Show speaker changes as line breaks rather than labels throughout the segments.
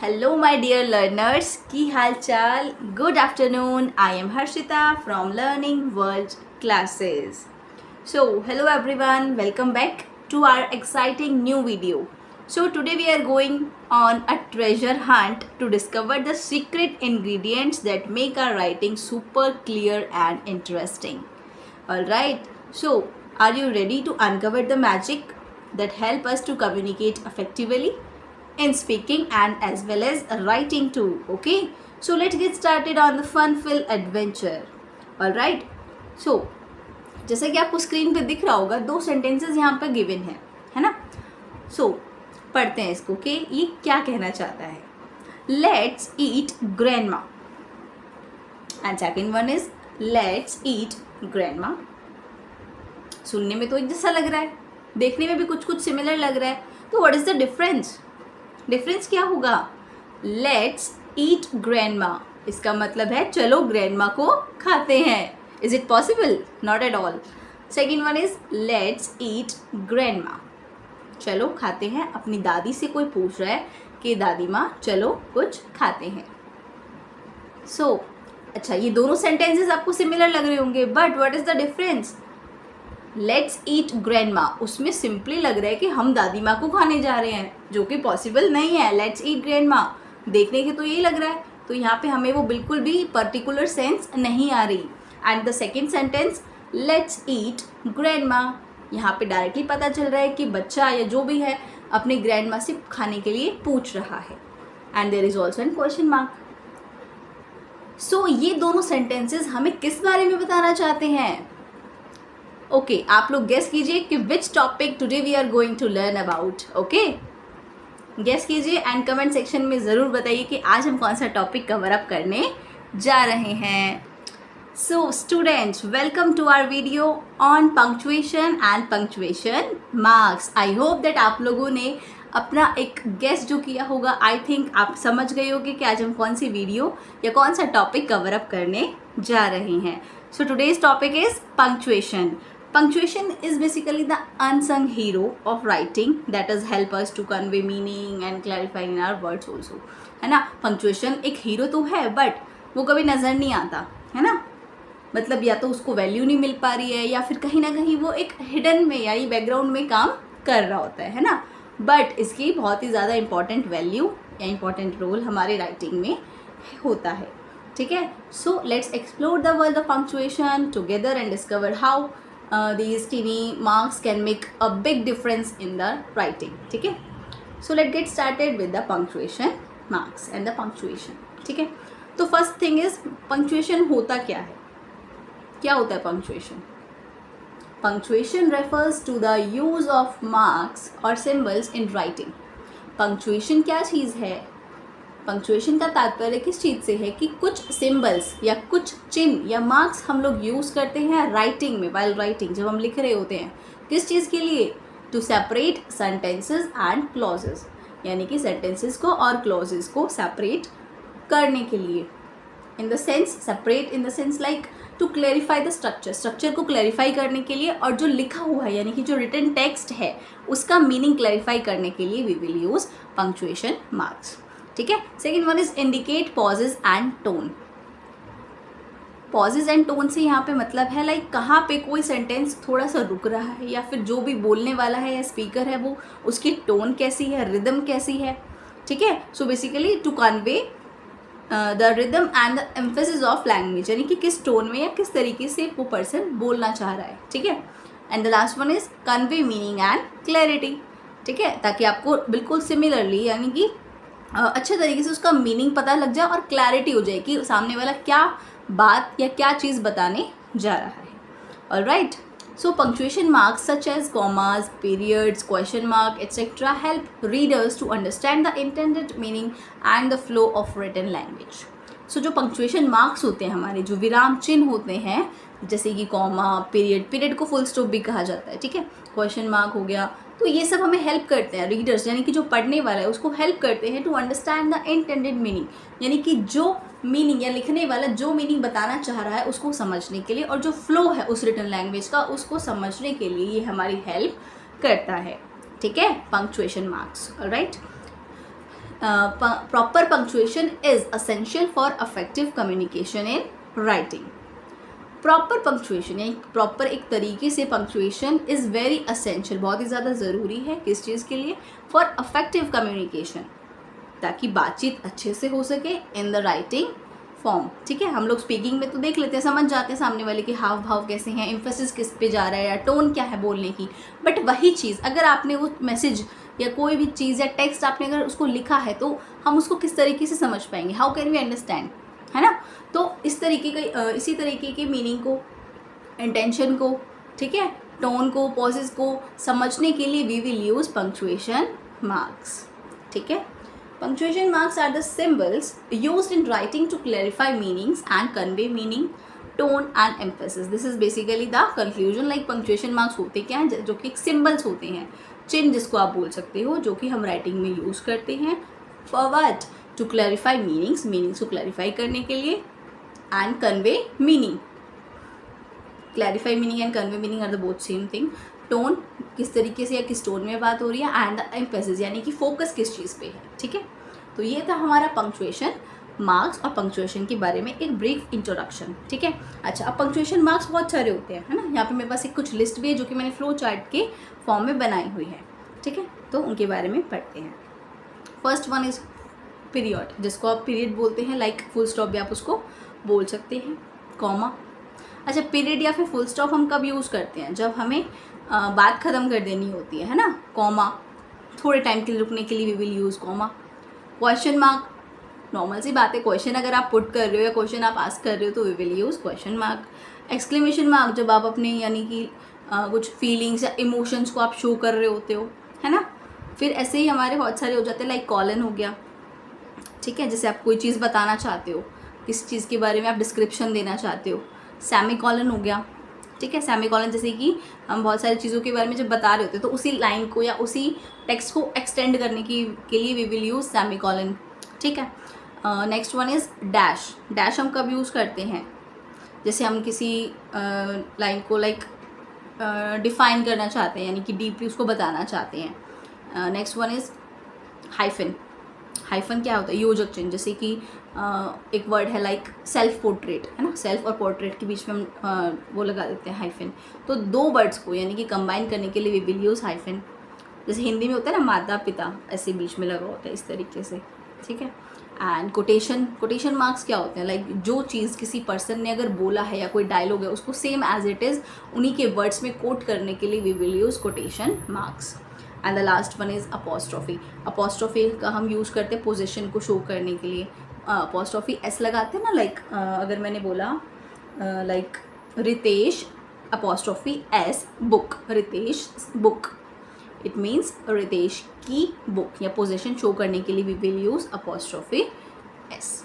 Hello, my dear learners. की हाल चाल? Good afternoon. I am Harshita from Learning World Classes. So, hello everyone. Welcome back to our exciting new video. So, today we are going on a treasure hunt to discover the secret ingredients that make our writing super clear and interesting. Alright. So, are you ready to uncover the magic that help us to communicate effectively in speaking and as well as writing too? Okay, so let's get started on the fun-filled adventure. All right, so जैसे कि आपको screen पे दिख रहा होगा, दो sentences यहाँ पे गिवन है ना. सो पढ़ते हैं इसको कि ये क्या कहना चाहता है. Let's eat grandma and second one is let's eat grandma. सुनने में तो एक जैसा लग रहा है, देखने में भी कुछ कुछ सिमिलर लग रहा है. तो what is the difference? Difference क्या होगा? लेट्स ईट ग्रैंडमा, इसका मतलब है चलो ग्रैंडमा को खाते हैं. Is it possible? Not at all. Second one is let's eat grandma, चलो खाते हैं. अपनी दादी से कोई पूछ रहा है कि दादी माँ चलो कुछ खाते हैं. सो अच्छा, ये दोनों सेंटेंसेस आपको सिमिलर लग रहे होंगे, but what is the difference? Let's eat grandma, उसमें सिंपली लग रहा है कि हम दादी माँ को खाने जा रहे हैं, जो कि पॉसिबल नहीं है. लेट्स ईट ग्रैंडमा देखने के तो यही लग रहा है, तो यहाँ पे हमें वो बिल्कुल भी पर्टिकुलर सेंस नहीं आ रही. And the second sentence let's eat grandma, यहाँ पे डायरेक्टली पता चल रहा है कि बच्चा या जो भी है अपने ग्रैंडमा से खाने के लिए पूछ रहा है. And there is also an question mark. So ये दोनों सेंटेंसेस हमें किस बारे में बताना चाहते हैं? ओके, आप लोग गेस कीजिए कि which topic today we are going to learn about. Okay, guess कीजिए एंड कमेंट सेक्शन में ज़रूर बताइए कि आज हम कौन सा टॉपिक कवर अप करने जा रहे हैं. So students, welcome to our video on punctuation and punctuation marks. I hope that आप लोगों ने अपना एक गेस जो किया होगा, आई थिंक आप समझ गए होंगे कि आज हम कौन सी वीडियो या कौन सा टॉपिक कवर अप करने जा रहे हैं. So today's topic is punctuation. Punctuation is basically the unsung hero of writing that is help us to convey meaning and clarify in our words also. है ना, punctuation एक हीरो तो है but वो कभी नज़र नहीं आता, है ना. मतलब या तो उसको वैल्यू नहीं मिल पा रही है या फिर कहीं ना कहीं वो एक हिडन में या बैकग्राउंड में काम कर रहा होता है ना. बट इसकी बहुत ही ज़्यादा इंपॉर्टेंट वैल्यू या इंपॉर्टेंट रोल हमारे राइटिंग में होता है. ठीक है, so let's explore the world of punctuation together and discover how these teeny marks can make a big difference in the writing. ठीक है, so let's get started with the punctuation marks and the punctuation. ठीक है, तो first thing is punctuation होता क्या है? क्या होता है punctuation? Punctuation refers to the use of marks or symbols in writing. punctuation क्या चीज़ है? पंक्चुएशन का तात्पर्य किस चीज़ से है कि कुछ सिंबल्स या कुछ चिन्ह या मार्क्स हम लोग यूज़ करते हैं राइटिंग में, वाइल राइटिंग, जब हम लिख रहे होते हैं. किस चीज़ के लिए? To separate sentences and clauses, यानी कि सेंटेंसेस को और क्लॉजेस को सेपरेट करने के लिए. In the sense, separate in the sense like to clarify the structure, structure को क्लैरिफाई करने के लिए, और जो लिखा हुआ है यानी कि जो रिटन टेक्स्ट है उसका मीनिंग क्लैरिफाई करने के लिए we will use punctuation marks. ठीक है. Second one is indicate pauses and tone. Pauses and tone से यहाँ पे मतलब है लाइक कहाँ पे कोई सेंटेंस थोड़ा सा रुक रहा है या फिर जो भी बोलने वाला है या स्पीकर है वो उसकी टोन कैसी है, रिदम कैसी है. ठीक है, so basically to convey the rhythm and the emphasis of language, यानी कि किस टोन में या किस तरीके से वो पर्सन बोलना चाह रहा है. ठीक है. And the last one is convey meaning and clarity. ठीक है, ताकि आपको बिल्कुल सिमिलरली यानी कि अच्छे तरीके से उसका मीनिंग पता लग जाए और क्लैरिटी हो जाए कि सामने वाला क्या बात या क्या चीज़ बताने जा रहा है. Alright, so punctuation marks such as commas, periods, question mark etcetera help readers to understand the intended meaning and the flow of written language. So जो पंक्चुएशन मार्क्स होते हैं हमारे, जो विराम चिन्ह होते हैं, जैसे कि कॉमा, पीरियड, पीरियड को फुल स्टॉप भी कहा जाता है. ठीक है, क्वेश्चन मार्क हो गया, तो ये सब हमें हेल्प करते हैं रीडर्स, यानी कि जो पढ़ने वाला है उसको हेल्प करते हैं to understand the intended meaning, यानी कि जो मीनिंग या लिखने वाला जो मीनिंग बताना चाह रहा है उसको समझने के लिए, और जो फ्लो है उस रिटन लैंग्वेज का उसको समझने के लिए ये हमारी हेल्प करता है. ठीक है, punctuation marks. Alright, proper punctuation is essential for effective communication in writing. Proper punctuation यानी प्रॉपर एक तरीके से पंक्चुएशन इज़ वेरी असेंशियल, बहुत ही ज़्यादा ज़रूरी है किस चीज़ के लिए, फॉर अफेक्टिव कम्युनिकेशन, ताकि बातचीत अच्छे से हो सके इन द राइटिंग फॉर्म। ठीक है, हम लोग स्पीकिंग में तो देख लेते हैं, समझ जाते हैं सामने वाले के हाव भाव कैसे हैं, एम्फेसिस किस पे जा रहा है या टोन क्या है बोलने की, बट वही चीज़ अगर आपने वो मैसेज या कोई भी चीज़ या टेक्स्ट आपने अगर उसको लिखा है तो हम उसको किस तरीके से समझ पाएंगे, हाउ कैन वी अंडरस्टैंड, है ना। तो इस तरीके का इसी तरीके के मीनिंग को, इंटेंशन को, ठीक है, टोन को, पॉजेस को समझने के लिए we will use punctuation marks. ठीक है, punctuation marks are the symbols used in writing to clarify meanings and convey meaning, tone and emphasis. This is basically the conclusion. Like punctuation marks होते क्या हैं, जो कि एक सिंबल्स होते हैं, चिन्ह जिसको आप बोल सकते हो, जो कि हम राइटिंग में यूज़ करते हैं for what, to clarify meanings, meanings को क्लैरिफाई करने के लिए, and convey meaning. Clarify meaning and convey meaning are the both same thing. Tone किस तरीके से या किस टोन में बात हो रही है, एंड द एम्फेसिस यानी कि फोकस किस चीज़ पे है। ठीक है, तो ये था हमारा पंक्चुएशन मार्क्स और पंक्चुएशन के बारे में एक ब्रीफ इंट्रोडक्शन। ठीक है, अच्छा, अब पंक्चुएशन मार्क्स बहुत सारे होते हैं, है ना। यहाँ पे मेरे पास एक कुछ लिस्ट भी है जो कि मैंने फ्लो चार्ट के फॉर्म में बनाई हुई है। ठीक है, तो उनके बारे में पढ़ते हैं। फर्स्ट वन इज़ पीरियड, जिसको आप पीरियड बोलते हैं, लाइक फुल स्टॉप भी आप उसको बोल सकते हैं, कॉमा। अच्छा, पीरियड या फिर फुल स्टॉप हम कब यूज़ करते हैं, जब हमें बात ख़त्म कर देनी होती है ना, कॉमा। थोड़े टाइम के लिए रुकने के लिए we will use comma. Question mark, normal सी बात है, क्वेश्चन अगर आप पुट कर रहे हो या क्वेश्चन आप आस्क कर रहे हो तो we will use question mark. Exclamation mark, जब आप अपने यानी कि कुछ फीलिंग्स या इमोशंस को आप शो कर रहे होते हो, है ना। फिर ऐसे ही हमारे बहुत सारे हो जाते हैं, लाइक कॉलन हो गया। ठीक है, जैसे आप कोई चीज़ बताना चाहते हो, किस चीज़ के बारे में आप डिस्क्रिप्शन देना चाहते हो, सेमी कॉलन हो गया। ठीक है, सेमी कॉलन जैसे कि हम बहुत सारी चीज़ों के बारे में जब बता रहे होते हैं तो उसी लाइन को या उसी टेक्स्ट को एक्सटेंड करने के लिए we will use semicolon. ठीक है, next one is dash. Dash हम कब यूज़ करते हैं, जैसे हम किसी लाइन को लाइक डिफाइन करना चाहते हैं, यानी कि डीपली उसको बताना चाहते हैं। Next one is hyphen. Hyphen क्या होता है, योजक चिन्ह, जैसे कि एक वर्ड है लाइक सेल्फ पोर्ट्रेट, है ना, सेल्फ और पोर्ट्रेट के बीच में हम वो लगा देते हैं हाइफन। तो दो वर्ड्स को यानी कि कंबाइन करने के लिए वी विल यूज़ हाइफन। जैसे हिंदी में होता है ना माता पिता, ऐसे बीच में लगा होता है इस तरीके से। ठीक है, एंड कोटेशन। कोटेशन मार्क्स क्या होते हैं, लाइक जो चीज़ किसी पर्सन ने अगर बोला है या कोई डायलॉग है उसको सेम एज इट इज़ उन्हीं के वर्ड्स में कोट करने के लिए we will use quotation marks. And the last one is apostrophe. Apostrophe का हम यूज़ करते हैं पोजीशन को शो करने के लिए। अपोस्ट्रॉफी एस लगाते हैं ना, लाइक अगर मैंने बोला like Ritesh apostrophe S book, Ritesh book, it means Ritesh की बुक, या पोजीशन शो करने के लिए we will use apostrophe S.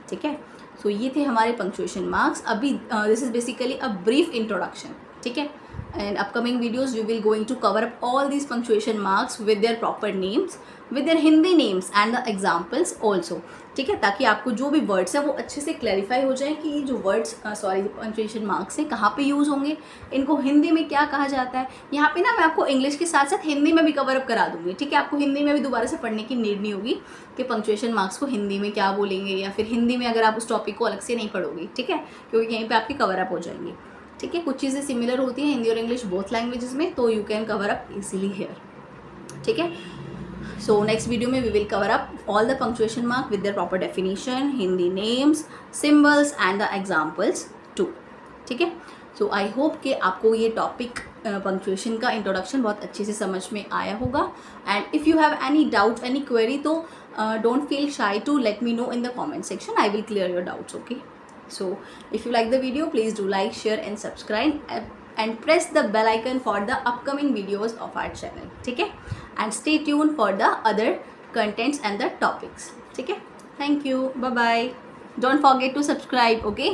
ठीक है, सो ये थे हमारे पंक्चुएशन मार्क्स। अभी this is basically a brief introduction. ठीक है, and upcoming videos we will going to cover up all these punctuation marks with their proper names, with their Hindi names and the examples also। ठीक है, ताकि आपको जो भी words है वो अच्छे से क्लैरिफाई हो जाए कि ये जो वर्ड्स पंक्चुएशन मार्क्स हैं कहाँ पे यूज़ होंगे, इनको हिंदी में क्या कहा जाता है। यहाँ पे ना मैं आपको इंग्लिश के साथ साथ हिंदी में भी कवर अप करा दूँगी। ठीक है, आपको हिंदी में भी दोबारा से पढ़ने की नीड नहीं होगी कि पंक्चुएशन मार्क्स को हिंदी में क्या बोलेंगे, या फिर हिंदी में अगर आप उस टॉपिक को अलग से नहीं पढ़ोगे। ठीक है, क्योंकि यहीं पर आपके कवर अप हो जाएंगे। ठीक है, कुछ चीज़ें सिमिलर होती हैं हिंदी और इंग्लिश बोथ लैंग्वेजेस में, तो you can cover up easily here. ठीक है, सो नेक्स्ट वीडियो में we will cover up all the punctuation mark with their proper definition, Hindi names, symbols and the examples too. ठीक है, सो आई होप कि आपको ये टॉपिक पंक्चुएशन का introduction बहुत अच्छे से समझ में आया होगा। And if you have any doubt, any query, तो don't feel shy to let me know in the comment section. I will clear your doubts. Okay, so if you like the video, please do like, share and subscribe and press the bell icon for the upcoming videos of our channel. ठीक है, and stay tuned for the other contents and the topics. ठीक है, thank you, bye bye, don't forget to subscribe. Okay.